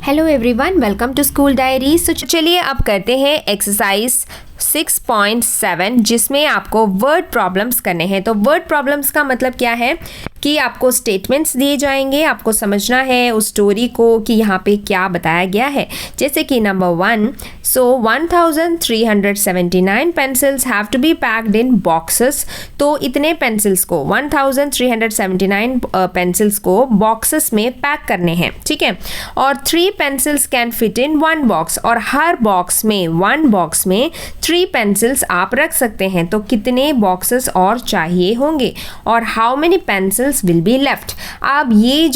Hello everyone, welcome to school diary. So चलिए अब करते हैं एक्सरसाइज 6.7 जिसमें आपको वर्ड प्रॉब्लम्स करने हैं। तो वर्ड प्रॉब्लम्स का मतलब क्या है कि आपको स्टेटमेंट्स दिए जाएंगे, आपको समझना है उस स्टोरी को कि यहाँ पे क्या बताया गया है। जैसे कि number 1, so 1379 pencils have to be packed in boxes. तो इतने पेंसिल्स को 1379 पेंसिल्स को बॉक्सेस में पैक करने हैं, ठीक है। और 3 pencils can fit in 1 box, और हर बॉक्स में 1 बॉक्स में 3 पेंसिल्स आप रख सकते हैं। तो कितने बॉक्सेस और चाहिए होंगे, और how many pencils will be left. अब ये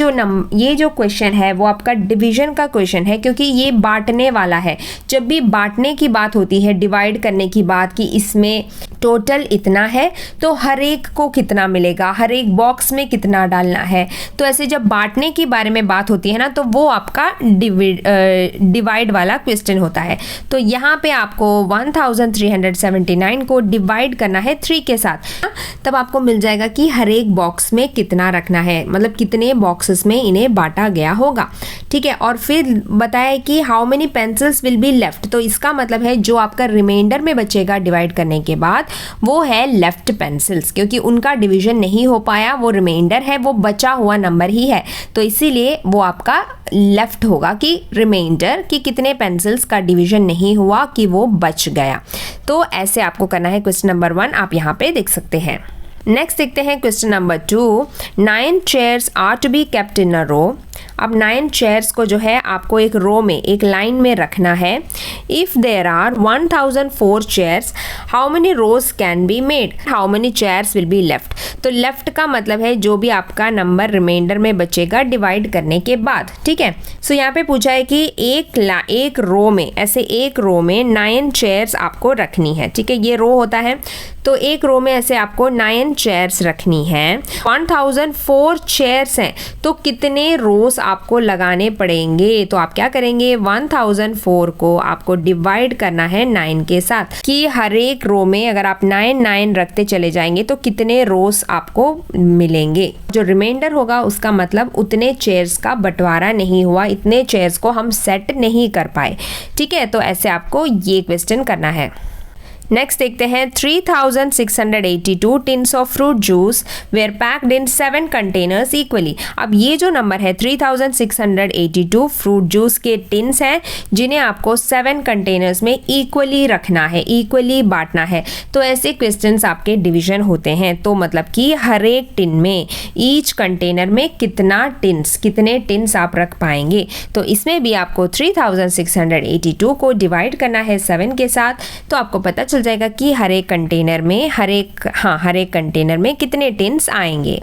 जो क्वेश्चन है वो आपका डिवीजन का क्वेश्चन है, क्योंकि ये बांटने वाला है। जब भी बांटने की बात होती है, डिवाइड करने की बात कि इसमें टोटल इतना है तो हर एक को कितना मिलेगा, हर एक बॉक्स में कितना डालना है। तो ऐसे जब बांटने के बारे में बात होती है ना, तो वो आपका डिवाइड वाला क्वेश्चन होता है। तो यहाँ पे आपको 1379 को डिवाइड करना है 3 के साथ, तब आपको मिल जाएगा कि हर एक बॉक्स में कितना रखना है, मतलब कितने बॉक्सेस में इन्हें बांटा गया होगा, ठीक है। और फिर बताया कि how many pencils will be left. तो इसका मतलब है जो आपका रिमाइंडर में बचेगा डिवाइड करने के बाद वो है लेफ्ट पेंसिल्स, क्योंकि उनका डिवीजन नहीं हो पाया, वो रिमाइंडर है, वो बचा हुआ नंबर ही है। तो इसीलिए वो आपका लेफ्ट होगा कि रिमाइंडर कि कितने पेंसिल्स का डिवीजन नहीं हुआ, कि वो बच गया। तो ऐसे आपको करना है। क्वेश्चन नंबर 1 आप यहाँ पे देख सकते हैं। नेक्स्ट देखते हैं question number 2, 9 chairs are to be kept in a row. अब 9 चेयर्स को जो है आपको एक रो में, एक लाइन में रखना है। If there are 1004 chairs, how many rows can be made, how many chairs will be left. तो लेफ्ट का मतलब है जो भी आपका नंबर रिमाइंडर में बचेगा डिवाइड करने के बाद, ठीक है। सो यहाँ पे पूछा है कि एक रो में, ऐसे एक रो में 9 चेयर्स आपको रखनी है, ठीक है। ये रो होता है, तो एक रो में ऐसे आपको 9 चेयर्स रखनी है। 1004 चेयर्स हैं, तो कितने रोज आपको लगाने पड़ेंगे। तो आप क्या करेंगे, 1004 को आपको डिवाइड करना है 9 के साथ, कि हर एक रो में अगर आप 9 रखते चले जाएंगे तो कितने रोज आपको मिलेंगे। जो रिमाइंडर होगा उसका मतलब उतने चेयर्स का बंटवारा नहीं हुआ, इतने चेयर्स को हम सेट नहीं कर पाए, ठीक है। तो ऐसे आपको ये क्वेश्चन करना है। नेक्स्ट देखते हैं 3682 tins of fruit juice were packed in 7 containers equally. अब ये जो नंबर है 3682 फ्रूट जूस के टिन्स हैं, जिन्हें आपको 7 कंटेनर्स में इक्वली रखना है, इक्वली बांटना है। तो ऐसे क्वेश्चंस आपके डिवीजन होते हैं। तो मतलब कि हर एक टिन में, ईच कंटेनर में कितने टिन्स आप रख पाएंगे। तो इसमें भी आपको 3682 को डिवाइड करना है 7 के साथ। तो आपको पता चल जाएगा कि हर एक कंटेनर में कितने टिन्स आएंगे।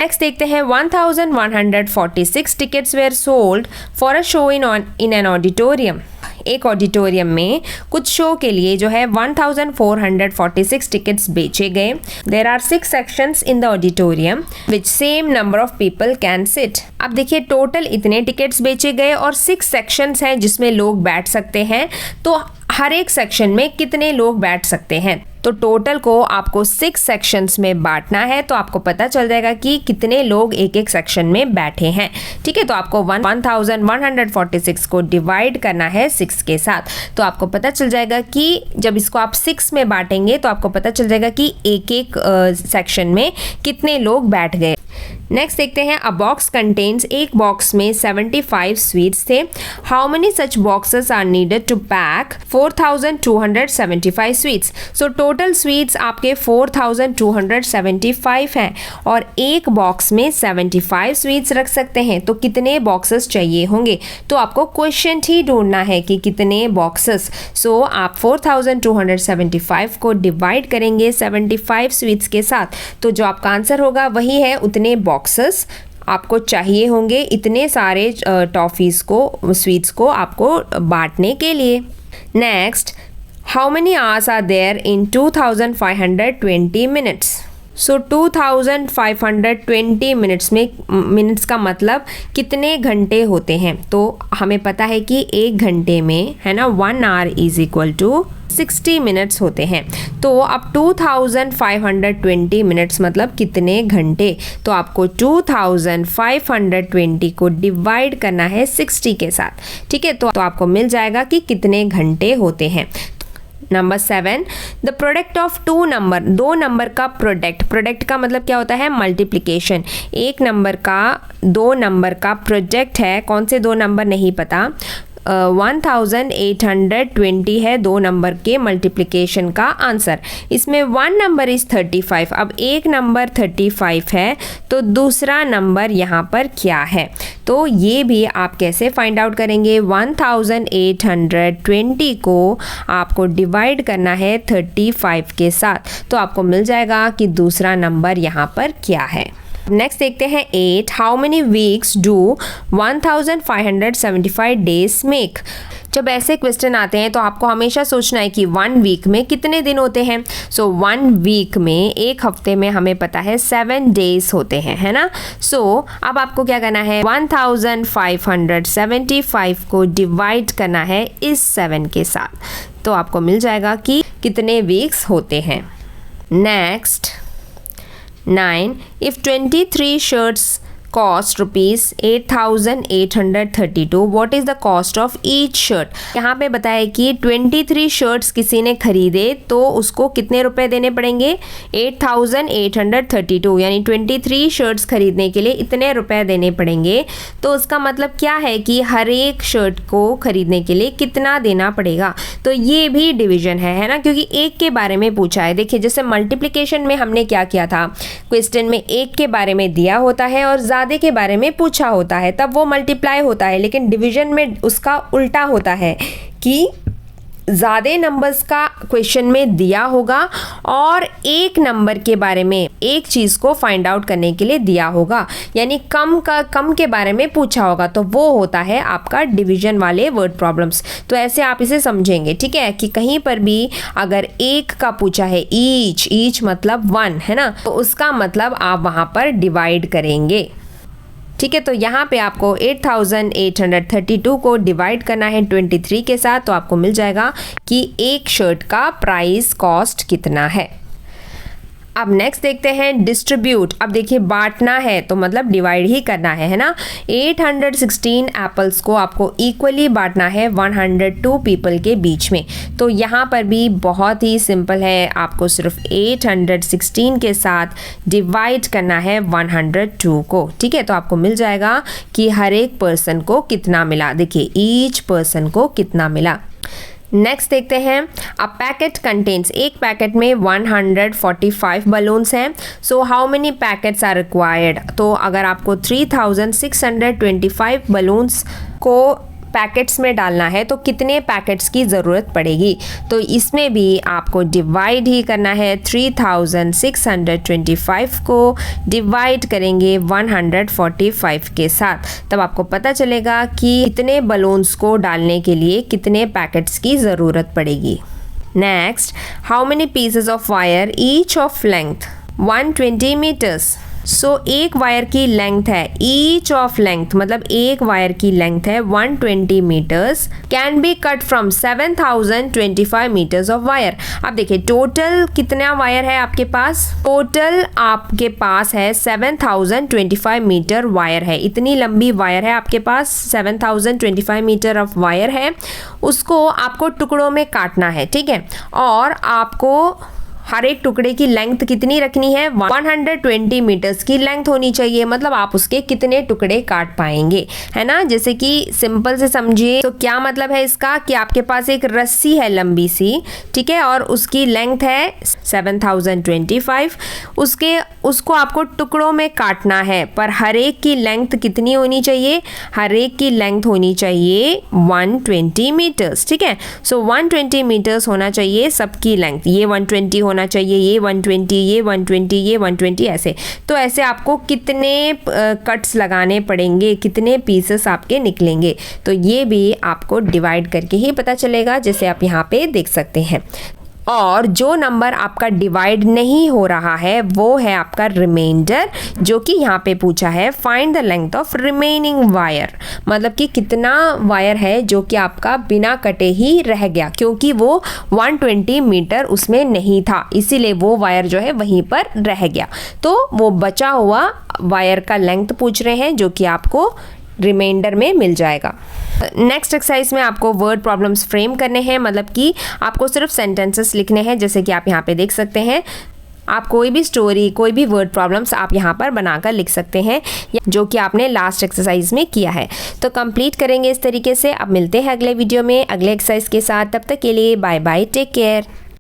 नेक्स्ट देखते हैं 1146 tickets were sold for a show in an auditorium. एक ऑडिटोरियम में कुछ शो के लिए जो है 1446 टिकट्स बेचे गए। There are 6 sections in the auditorium which same number of people can sit. अब देखिए टोटल इतने टिकट्स बेचे गए और 6 सेक्शंस हैं जिसमें लोग बैठ सकते हैं। तो हर एक सेक्शन में कितने लोग बैठ सकते हैं। तो टोटल को आपको 6 सेक्शंस में बांटना है, तो आपको पता चल जाएगा कि कितने लोग एक एक सेक्शन में बैठे हैं, ठीक है। तो आपको 1146 को डिवाइड करना है 6 के साथ। तो आपको पता चल जाएगा कि जब इसको आप 6 में बांटेंगे तो आपको पता चल जाएगा कि एक एक सेक्शन में कितने लोग बैठ गए। नेक्स्ट देखते हैं अ बॉक्स कंटेन्स, एक बॉक्स में 75 स्वीट्स थे। How many such boxes are needed to pack 4275 sweets. So total sweets आपके 4275 हैं, और एक बॉक्स में 75 स्वीट्स रख सकते हैं। तो कितने बॉक्सेस चाहिए होंगे। तो आपको क्वेश्चन ही ढूंढना है कि कितने बॉक्सेस। सो आप 4275 को डिवाइड करेंगे 75 स्वीट्स के साथ। तो जो आपका आंसर होगा वही है, उतने बॉक्सेस आपको चाहिए होंगे, इतने सारे टॉफीज़ को, स्वीट्स को आपको बांटने के लिए। Next, how many hours are there in 2520 minutes. So 2520 minutes का मतलब कितने घंटे होते हैं। तो हमें पता है कि एक घंटे में, है ना, 1 hour is equal to 60 minutes होते हैं। तो अब 2520 मिनट्स मतलब कितने घंटे, तो आपको 2520 को डिवाइड करना है 60 के साथ, ठीक है। तो आपको मिल जाएगा कि कितने घंटे होते हैं। Number 7, the product of two number, दो नंबर का प्रोडक्ट का मतलब क्या होता है, मल्टीप्लिकेशन। एक नंबर का दो नंबर का प्रोडक्ट है, कौन से दो नंबर नहीं पता, 1820 है दो नंबर के मल्टीप्लिकेशन का आंसर। इसमें वन नंबर इज 35। अब एक नंबर 35 है तो दूसरा नंबर यहाँ पर क्या है, तो ये भी आप कैसे फाइंड आउट करेंगे। 1820 को आपको डिवाइड करना है 35 के साथ, तो आपको मिल जाएगा कि दूसरा नंबर यहाँ पर क्या है। नेक्स्ट देखते हैं 8, how many weeks do 1575 days make. जब ऐसे क्वेश्चन आते हैं तो आपको हमेशा सोचना है कि 1 वीक में कितने दिन होते हैं। सो 1 वीक में, एक हफ्ते में हमें पता है 7 डेज होते हैं, है ना। सो अब आपको क्या करना है, 1575 को डिवाइड करना है इस 7 के साथ, तो आपको मिल जाएगा कि कितने वीक्स होते हैं। Next 9, if 23 shirts cost rupees 8832, what is the cost of each shirt। यहाँ पे बताया कि 23 शर्ट्स किसी ने खरीदे तो उसको कितने रुपए देने पड़ेंगे, 8832, यानी 23 शर्ट्स खरीदने के लिए इतने रुपए देने पड़ेंगे। तो उसका मतलब क्या है कि हर एक शर्ट को खरीदने के लिए कितना देना पड़ेगा। तो ये भी डिवीजन है ना, क्योंकि एक के बारे में पूछा है। देखिए जैसे मल्टीप्लिकेशन में हमने क्या किया था, क्वेश्चन में एक के बारे में दिया होता है और ज़्यादा के बारे में पूछा होता है, तब वो मल्टीप्लाई होता है। लेकिन डिवीजन में उसका उल्टा होता है कि ज़्यादा नंबर्स का क्वेश्चन में दिया होगा और एक नंबर के बारे में, एक चीज़ को फाइंड आउट करने के लिए दिया होगा, यानी कम के बारे में पूछा होगा, तो वो होता है आपका डिवीजन वाले वर्ड प्रॉब्लम्स। तो ऐसे आप इसे समझेंगे, ठीक है, कि कहीं पर भी अगर एक का पूछा है, ईच मतलब 1 है ना, तो उसका मतलब आप वहाँ पर डिवाइड करेंगे, ठीक है। तो यहाँ पे आपको 8832 को डिवाइड करना है 23 के साथ, तो आपको मिल जाएगा कि एक शर्ट का प्राइस कॉस्ट कितना है। अब नेक्स्ट देखते हैं डिस्ट्रीब्यूट। अब देखिए बांटना है तो मतलब डिवाइड ही करना है ना। 816 एप्पल्स को आपको इक्वली बांटना है 102 पीपल के बीच में। तो यहाँ पर भी बहुत ही सिंपल है, आपको सिर्फ 816 के साथ डिवाइड करना है 102 को, ठीक है। तो आपको मिल जाएगा कि हर एक पर्सन को कितना मिला, देखिए ईच पर्सन को कितना मिला। नेक्स्ट देखते हैं, अ पैकेट कंटेन्स, एक पैकेट में 145 बलून्स हैं। So how many packets are required. तो अगर आपको 3625 बलून्स को पैकेट्स में डालना है तो कितने पैकेट्स की ज़रूरत पड़ेगी। तो इसमें भी आपको डिवाइड ही करना है, 3625 को डिवाइड करेंगे 145 के साथ, तब आपको पता चलेगा कि इतने बलून्स को डालने के लिए कितने पैकेट्स की ज़रूरत पड़ेगी। Next, how many pieces of wire each of length 120 metres. सो एक वायर की लेंथ है, ईच ऑफ लेंथ मतलब एक वायर की लेंथ है 120 metres, can be cut from 7025 metres of wire. अब देखिए टोटल कितना वायर है आपके पास, टोटल आपके पास है 7025 मीटर वायर है, इतनी लंबी वायर है आपके पास, 7025 मीटर ऑफ वायर है, उसको आपको टुकड़ों में काटना है, ठीक है। और आपको हर एक टुकड़े की लेंथ कितनी रखनी है, 120 मीटर्स की लेंथ होनी चाहिए, मतलब आप उसके कितने टुकड़े काट पाएंगे, है ना। जैसे कि सिंपल से समझिए तो क्या मतलब है इसका, कि आपके पास एक रस्सी है लंबी सी, ठीक है, और उसकी लेंथ है 7025, उसको आपको टुकड़ों में काटना है, पर हर एक की लेंथ कितनी होनी चाहिए, हर एक की लेंथ होनी चाहिए 120 मीटर्स, ठीक है। सो 120 मीटर्स होना चाहिए सबकी लेंथ, ये 120 होना चाहिए, ये 120, ये 120, ये 120, ऐसे। तो ऐसे आपको कितने कट्स लगाने पड़ेंगे, कितने पीसेस आपके निकलेंगे, तो ये भी आपको डिवाइड करके ही पता चलेगा, जैसे आप यहाँ पे देख सकते हैं। और जो नंबर आपका डिवाइड नहीं हो रहा है वो है आपका रिमाइंडर, जो कि यहाँ पे पूछा है find the length of remaining wire, मतलब कि कितना वायर है जो कि आपका बिना कटे ही रह गया, क्योंकि वो 120 मीटर उसमें नहीं था, इसीलिए वो वायर जो है वहीं पर रह गया। तो वो बचा हुआ वायर का लेंथ पूछ रहे हैं जो कि आपको रिमाइंडर में मिल जाएगा। नेक्स्ट एक्सरसाइज में आपको वर्ड प्रॉब्लम्स फ्रेम करने हैं, मतलब कि आपको सिर्फ सेंटेंसेस लिखने हैं, जैसे कि आप यहाँ पे देख सकते हैं। आप कोई भी स्टोरी, कोई भी वर्ड प्रॉब्लम्स आप यहाँ पर बनाकर लिख सकते हैं, जो कि आपने लास्ट एक्सरसाइज में किया है। तो कंप्लीट करेंगे इस तरीके से। अब मिलते हैं अगले वीडियो में अगले एक्सरसाइज के साथ। तब तक के लिए बाय बाय, टेक केयर।